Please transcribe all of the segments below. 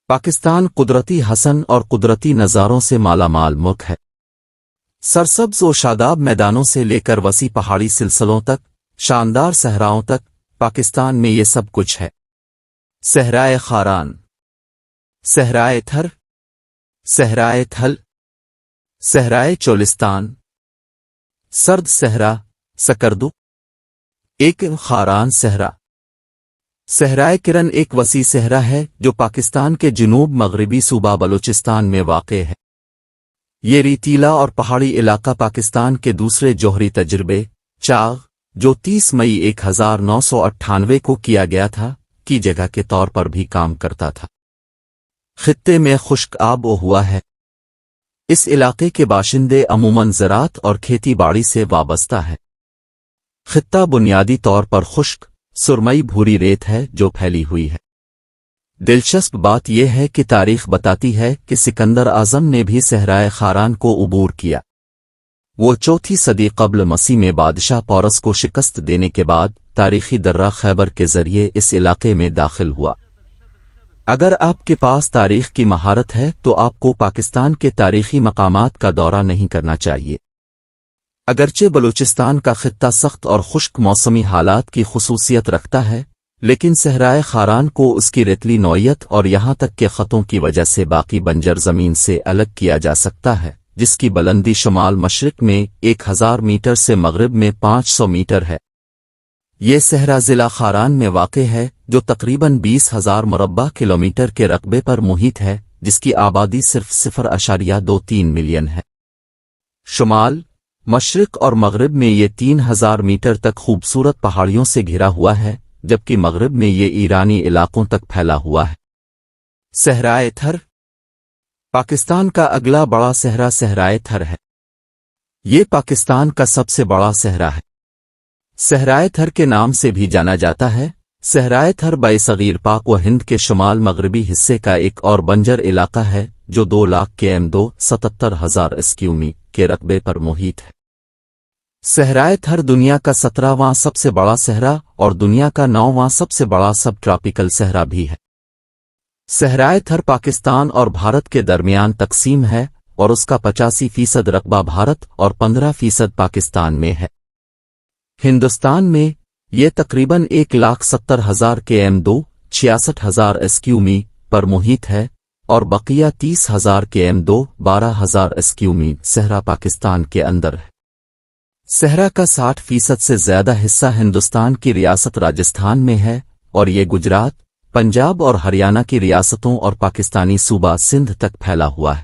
پاکستان قدرتی حسن اور قدرتی نظاروں سے مالا مال ملک ہے۔ سرسبز و شاداب میدانوں سے لے کر وسیع پہاڑی سلسلوں تک، شاندار صحراؤں تک، پاکستان میں یہ سب کچھ ہے۔ صحرائے خاران، صحرائے تھر، صحرائے تھل، صحرائے چولستان، سرد صحرا، سکردو، ایک خاران صحرا۔ صحرائے کرن ایک وسیع صحرا ہے جو پاکستان کے جنوب مغربی صوبہ بلوچستان میں واقع ہے۔ یہ ریتیلا اور پہاڑی علاقہ پاکستان کے دوسرے جوہری تجربے چاغ، جو 30 مئی 1998 کو کیا گیا تھا، کی جگہ کے طور پر بھی کام کرتا تھا۔ خطے میں خشک آب و ہوا ہے۔ اس علاقے کے باشندے عموماً زراعت اور کھیتی باڑی سے وابستہ ہے۔ خطہ بنیادی طور پر خشک، سرمئی بھوری ریت ہے جو پھیلی ہوئی ہے۔ دلچسپ بات یہ ہے کہ تاریخ بتاتی ہے کہ سکندر اعظم نے بھی صحرائے خاران کو عبور کیا۔ وہ 4 صدی قبل مسیح میں بادشاہ پورس کو شکست دینے کے بعد تاریخی درہ خیبر کے ذریعے اس علاقے میں داخل ہوا۔ اگر آپ کے پاس تاریخ کی مہارت ہے تو آپ کو پاکستان کے تاریخی مقامات کا دورہ نہیں کرنا چاہیے۔ اگرچہ بلوچستان کا خطہ سخت اور خشک موسمی حالات کی خصوصیت رکھتا ہے، لیکن صحرائے خاران کو اس کی ریتلی نوعیت اور یہاں تک کہ خطوں کی وجہ سے باقی بنجر زمین سے الگ کیا جا سکتا ہے، جس کی بلندی شمال مشرق میں 1000 میٹر سے مغرب میں 500 میٹر ہے۔ یہ صحرا ضلع خاران میں واقع ہے جو تقریباً 20,000 مربع کلومیٹر کے رقبے پر محیط ہے، جس کی آبادی صرف 0.23 ملین ہے۔ شمال، مشرق اور مغرب میں یہ 3000 میٹر تک خوبصورت پہاڑیوں سے گھرا ہوا ہے، جبکہ مغرب میں یہ ایرانی علاقوں تک پھیلا ہوا ہے۔ صحرائے تھر، پاکستان کا اگلا بڑا صحرا صحرائے تھر ہے۔ یہ پاکستان کا سب سے بڑا صحرا ہے۔ صحرائے تھر کے نام سے بھی جانا جاتا ہے۔ صحرائے تھر برصغیر پاک و ہند کے شمال مغربی حصے کا ایک اور بنجر علاقہ ہے جو 2,00,000 km 77,000 اسکیومی کے رقبے پر محیط ہے۔ صحرائے تھر دنیا کا 17واں سب سے بڑا صحرا اور دنیا کا 9واں سب سے بڑا سب ٹراپیکل صحرا بھی ہے۔ صحرائے تھر پاکستان اور بھارت کے درمیان تقسیم ہے اور اس کا 85% رقبہ بھارت اور 15% پاکستان میں ہے۔ ہندوستان میں یہ تقریباً 1,70,000 km 66,000 اسکیومی پر محیط ہے اور بقیہ 30,000 km 12,000 اسکیومی صحرا پاکستان کے اندر ہے۔ صحرا کا 60% سے زیادہ حصہ ہندوستان کی ریاست راجستھان میں ہے اور یہ گجرات، پنجاب اور ہریانہ کی ریاستوں اور پاکستانی صوبہ سندھ تک پھیلا ہوا ہے۔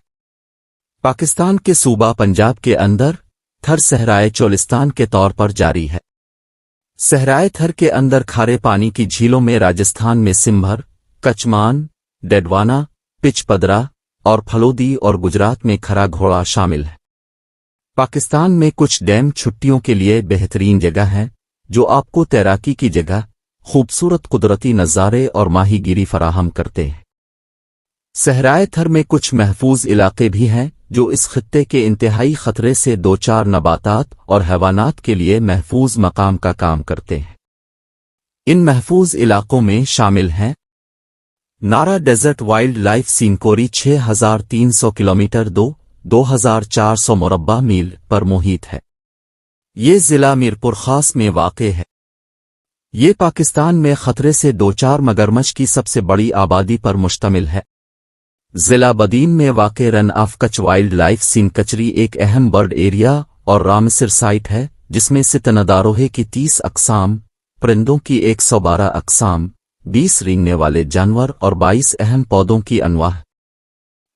پاکستان کے صوبہ پنجاب کے اندر تھر صحرائے چولستان کے طور پر جاری ہے۔ صحرائے تھر کے اندر کھارے پانی کی جھیلوں میں راجستھان میں سمبھر، کچمان، ڈیڈوانا، پچ پدرا اور پھلودی اور گجرات میں کھرا گھوڑا شامل ہے۔ پاکستان میں کچھ ڈیم چھٹیوں کے لیے بہترین جگہ ہیں جو آپ کو تیراکی کی جگہ، خوبصورت قدرتی نظارے اور ماہی گیری فراہم کرتے ہیں۔ صحرائے تھر میں کچھ محفوظ علاقے بھی ہیں جو اس خطے کے انتہائی خطرے سے دوچار نباتات اور حیوانات کے لیے محفوظ مقام کا کام کرتے ہیں۔ ان محفوظ علاقوں میں شامل ہیں نارا ڈیزرٹ وائلڈ لائف سینکوری 6,300 کلومیٹر 2,400 مربع میل پر محیط ہے۔ یہ ضلع میرپور خاص میں واقع ہے۔ یہ پاکستان میں خطرے سے دوچار مگرمچھ کی سب سے بڑی آبادی پر مشتمل ہے۔ ضلع بدین میں واقع رن آف کچھ وائلڈ لائف سینکچری ایک اہم برڈ ایریا اور رامسر سائٹ ہے جس میں ستنداروہے کی 30 اقسام، پرندوں کی 112 اقسام، 20 رینگنے والے جانور اور 22 اہم پودوں کی انواع۔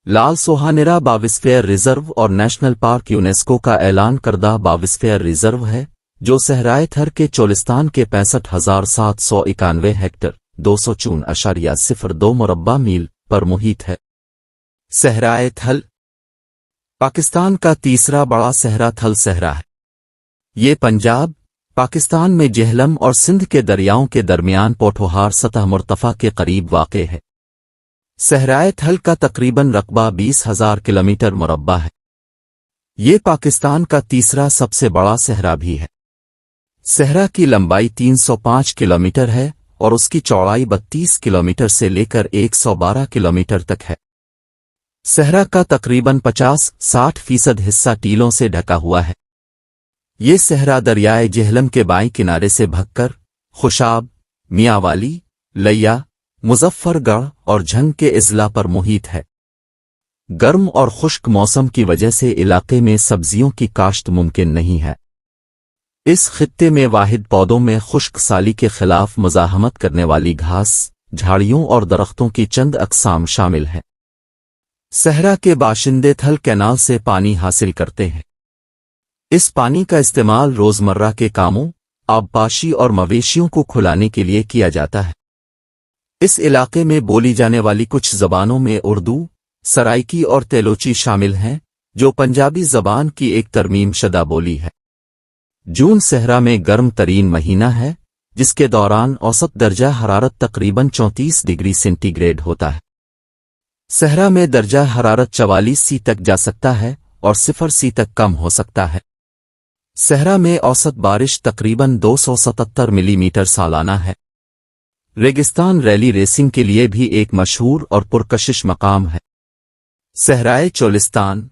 لال سوہانیرا بایوسفیئر ریزرو اور نیشنل پارک یونیسکو کا اعلان کردہ بایوسفیئر ریزرو ہے جو صحرائے تھر کے چولستان کے 65,791 ہیکٹر 204.02 مربع میل پر محیط ہے۔ صحرائے تھل، پاکستان کا تیسرا بڑا صحرا تھل صحرا ہے۔ یہ پنجاب، پاکستان میں جہلم اور سندھ کے دریاؤں کے درمیان پوٹھوہار سطح مرتفع کے قریب واقع ہے۔ صحرائے تھل کا تقریباً رقبہ 20,000 کلومیٹر مربع ہے۔ یہ پاکستان کا تیسرا سب سے بڑا صحرا بھی ہے۔ صحرا کی لمبائی 305 کلومیٹر ہے اور اس کی چوڑائی 32 کلومیٹر سے لے کر 112 کلومیٹر تک ہے۔ صحرا کا تقریباً 50-60% حصہ ٹیلوں سے ڈھکا ہوا ہے۔ یہ صحرا دریائے جہلم کے بائیں کنارے سے بھکر، خوشاب، میاں والی، لیا، مظفر گڑھ اور جھنگ کے اضلاع پر محیط ہے۔ گرم اور خشک موسم کی وجہ سے علاقے میں سبزیوں کی کاشت ممکن نہیں ہے۔ اس خطے میں واحد پودوں میں خشک سالی کے خلاف مزاحمت کرنے والی گھاس، جھاڑیوں اور درختوں کی چند اقسام شامل ہیں۔ صحرا کے باشندے تھل کینال سے پانی حاصل کرتے ہیں۔ اس پانی کا استعمال روزمرہ کے کاموں، آبپاشی اور مویشیوں کو کھلانے کے لیے کیا جاتا ہے۔ اس علاقے میں بولی جانے والی کچھ زبانوں میں اردو، سرائکی اور تیلوچی شامل ہیں، جو پنجابی زبان کی ایک ترمیم شدہ بولی ہے۔ جون صحرا میں گرم ترین مہینہ ہے، جس کے دوران اوسط درجہ حرارت تقریباً 34 ڈگری سینٹی گریڈ ہوتا ہے۔ صحرا میں درجہ حرارت 44 تک جا سکتا ہے اور 0 تک کم ہو سکتا ہے۔ صحرا میں اوسط بارش تقریباً 277 ملی میٹر سالانہ ہے۔ ریگستان ریلی ریسنگ کے لیے بھی ایک مشہور اور پرکشش مقام ہے۔ صحرائے چولستان۔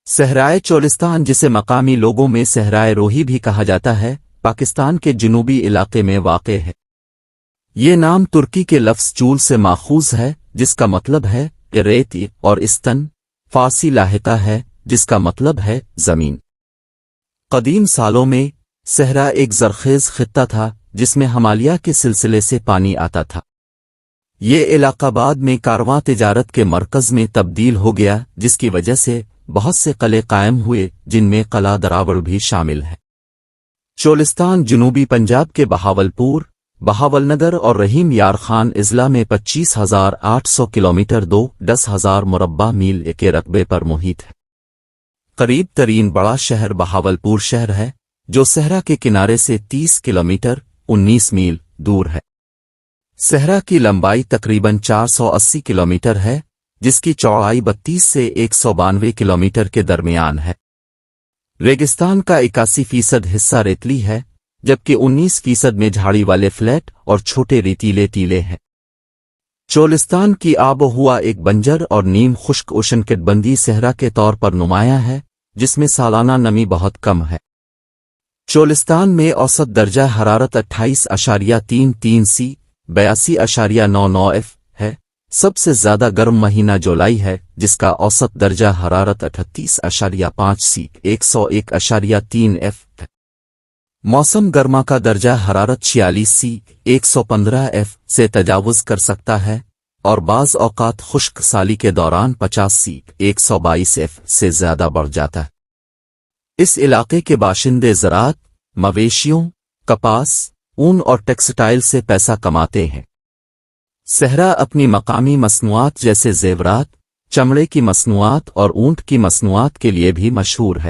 صحرائے چولستان، جسے مقامی لوگوں میں صحرائے روہی بھی کہا جاتا ہے، پاکستان کے جنوبی علاقے میں واقع ہے۔ یہ نام ترکی کے لفظ چول سے ماخوذ ہے، جس کا مطلب ہے ریت، اور استن فارسی لاحقہ ہے، جس کا مطلب ہے زمین۔ قدیم سالوں میں صحرا ایک زرخیز خطہ تھا جس میں ہمالیہ کے سلسلے سے پانی آتا تھا۔ یہ علاقہ بعد میں کارواں تجارت کے مرکز میں تبدیل ہو گیا، جس کی وجہ سے بہت سے قلعے قائم ہوئے، جن میں قلعہ دراوڑ بھی شامل ہے۔ چولستان جنوبی پنجاب کے بہاولپور، بہاولنگر اور رحیم یار خان اضلاع میں 25,800 کلومیٹر 10,000 مربع میل کے رقبے پر محیط ہے۔ قریب ترین بڑا شہر بہاولپور شہر ہے، جو صحرا کے کنارے سے 30 کلومیٹر 19 میل دور ہے۔ صحرا کی لمبائی تقریباً 480 کلومیٹر ہے، جس کی چوڑائی 32 سے 192 کلومیٹر کے درمیان ہے۔ ریگستان کا 81% حصہ ریتلی ہے، جبکہ 19% میں جھاڑی والے فلیٹ اور چھوٹے ریتیلے ٹیلے ہیں۔ چولستان کی آب و ہوا ایک بنجر اور نیم خشک اشنکٹبندی صحرا کے طور پر نمایاں ہے، جس میں سالانہ نمی بہت کم ہے۔ چولستان میں اوسط درجہ حرارت 28.33 سی 82.99 ایف ہے۔ سب سے زیادہ گرم مہینہ جولائی ہے، جس کا اوسط درجہ حرارت 38.5 سی 101.3 ایف ہے۔ موسم گرما کا درجہ حرارت 46 سی 115 ایف سے تجاوز کر سکتا ہے، اور بعض اوقات خشک سالی کے دوران 50 سی 122 ایف سے زیادہ بڑھ جاتا ہے۔ اس علاقے کے باشندے زراعت، مویشیوں، کپاس، اون اور ٹیکسٹائل سے پیسہ کماتے ہیں۔ صحرا اپنی مقامی مصنوعات جیسے زیورات، چمڑے کی مصنوعات اور اونٹ کی مصنوعات کے لیے بھی مشہور ہے۔